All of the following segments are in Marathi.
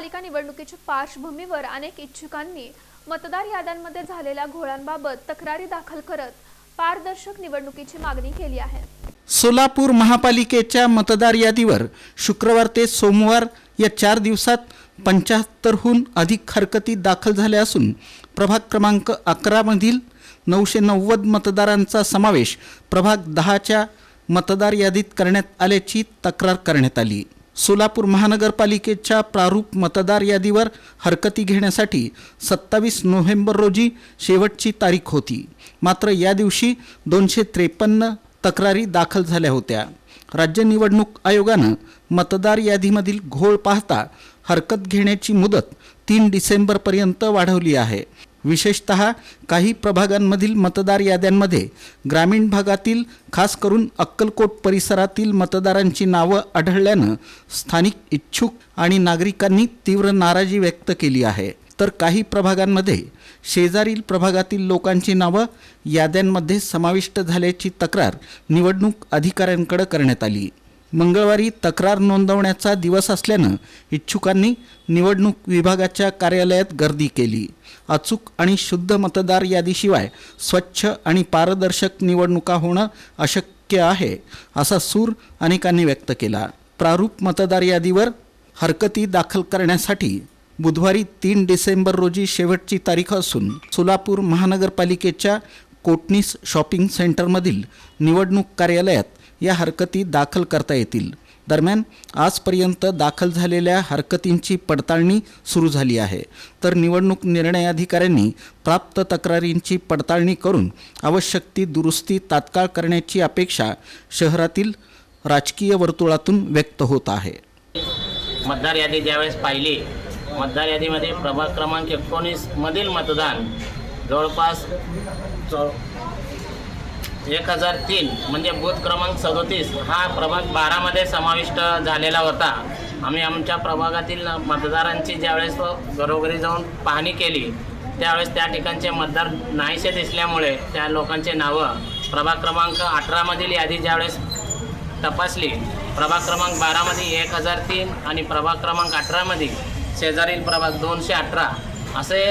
महानगरपालिका निवडणुकीच्या पार्श्वभूमीवर अनेक इच्छुकांनी मतदार याद्यांमध्ये झालेल्या घोळांबाबत तक्रारी दाखल करत पारदर्शक निवडणुकीची मागणी केली आहे। सोलापूर महापालिकेच्या मतदार यादीवर शुक्रवार ते सोमवार या 4 दिवसात 75हून अधिक हरकती दाखल झाल्या असून प्रभाग क्रमांक 11 मधील 990 मतदारांचा समावेश प्रभाग 10च्या मतदार यादीत करण्यात आल्याची तक्रार करण्यात आली। सोलापूर महानगरपालिकेच्या प्रारूप मतदार यादीवर हरकती घेण्यासाठी 27 नोव्हेंबर रोजी शेवटची तारीख होती। मात्र या दिवशी 253 तक्रारी दाखल झाल्या होत्या। राज्य निवडणूक आयोगानं मतदार यादीमधील घोळ पाहता हरकत घेण्याची मुदत 3 डिसेंबरपर्यंत वाढवली आहे। विशेषतः काही प्रभागांमधील मतदार याद्यांमध्ये ग्रामीण भागातील खास करून अक्कलकोट परिसरातील मतदारांची नावं आढळल्यानं स्थानिक इच्छुक आणि नागरिकांनी तीव्र नाराजी व्यक्त केली आहे। तर काही प्रभागांमध्ये शेजारील प्रभागातील लोकांची नावं याद्यांमध्ये समाविष्ट झाल्याची तक्रार निवडणूक अधिकाऱ्यांकडे करण्यात आली। मंगळवारी तक्रार नोंदवण्याचा दिवस असल्यानं इच्छुकांनी निवडणूक विभागाच्या कार्यालयात गर्दी केली। अचूक आणि शुद्ध मतदार यादीशिवाय स्वच्छ आणि पारदर्शक निवडणुका होणं अशक्य आहे असा सूर अनेकांनी व्यक्त केला। प्रारूप मतदार यादीवर हरकती दाखल करण्यासाठी बुधवारी 3 डिसेंबर रोजी शेवटची तारीख असून सोलापूर महानगरपालिकेच्या कोटणीस शॉपिंग सेंटरमधील निवडणूक कार्यालयात या हरकती दाखल करता येतील। दरम्यान आजपर्यंत दाखल झालेल्या हरकतींची पडताळणी सुरू झाली आहे। तर निवडणूक निर्णय अधिकाऱ्यांनी प्राप्त तक्रारींची पडताळणी करून आवश्यक ती दुरुस्ती तात्काळ करण्याची अपेक्षा शहरातील राजकीय वर्तुळातून व्यक्त होत आहे। मतदार यादी ज्यावेळेस पाहिली, मतदार यादीमध्ये प्रभाग क्रमांक 19 मधील मतदान जवळपास 1003 म्हणजे बूथ क्रमांक 37 हा प्रभाग 12 मध्ये समाविष्ट झालेला होता। आम्ही आमच्या प्रभागातील मतदारांची ज्यावेळेस घरोघरी जाऊन पाहणी केली त्यावेळेस त्या ठिकाणचे मतदार नाहीसे दिसल्यामुळे त्या लोकांचे नावं प्रभाग क्रमांक 18 मधील यादी ज्यावेळेस तपासली, प्रभाग क्रमांक 12 मध्ये 1003 आणि प्रभाग क्रमांक 18 मध्ये शेजारील प्रभाग 218 असे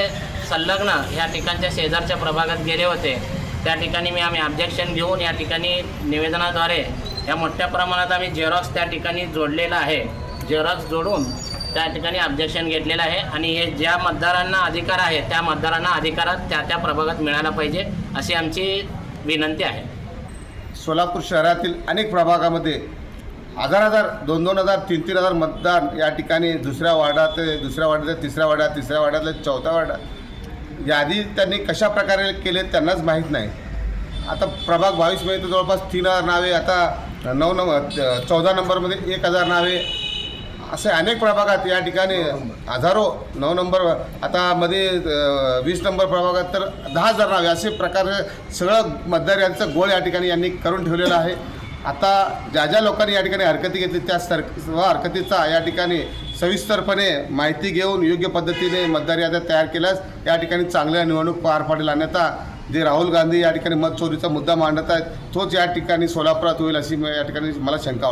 संलग्न या ठिकाणच्या शेजारच्या प्रभागात गेले होते। त्या ठिकाणी आम्ही ऑब्जेक्शन घेऊन या ठिकाणी निवेदनाद्वारे या मोठ्या प्रमाणात आम्ही झेरॉक्स त्या ठिकाणी जोडलेला आहे। झेरॉक्स जोडून त्या ठिकाणी ऑब्जेक्शन घेतलेलं आहे आणि हे ज्या मतदारांना अधिकार आहे त्या मतदारांना अधिकारात त्या प्रभागात मिळाला पाहिजे अशी आमची विनंती आहे। सोलापूर शहरातील अनेक प्रभागामध्ये 1000 2,000 3,000 मतदार या ठिकाणी दुसऱ्या वार्डात तिसऱ्या वार्डात तिसऱ्या वार्डातले चौथ्या वार्डात यादी त्यांनी कशा प्रकारे केले त्यांनाच माहीत नाही। आता प्रभाग 22 मध्ये तर जवळपास 3000 नावे, आता 14 नंबरमध्ये 1000 नावे, असे अनेक प्रभागात या ठिकाणी हजारो 9 नंबर, आता मध्ये 20 नंबर प्रभागात तर 10,000 नावे, असे प्रकारे सगळं मतदार यांचं गोळ या ठिकाणी यांनी करून ठेवलेलं आहे। आता ज्या लोकांनी या ठिकाणी हरकती घेतली त्या सर्व हरकतीचा या ठिकाणी सविस्तरपणे माहिती घेऊन योग्य पद्धतीने मतदार याद्या तयार केल्यास या ठिकाणी चांगल्या निवडणूक पार पाडेल। अन्यथा जे राहुल गांधी या ठिकाणी मत चोरीचा मुद्दा मांडत आहेत तोच या ठिकाणी सोलापुरात होईल अशी या ठिकाणी मला शंका वाटते।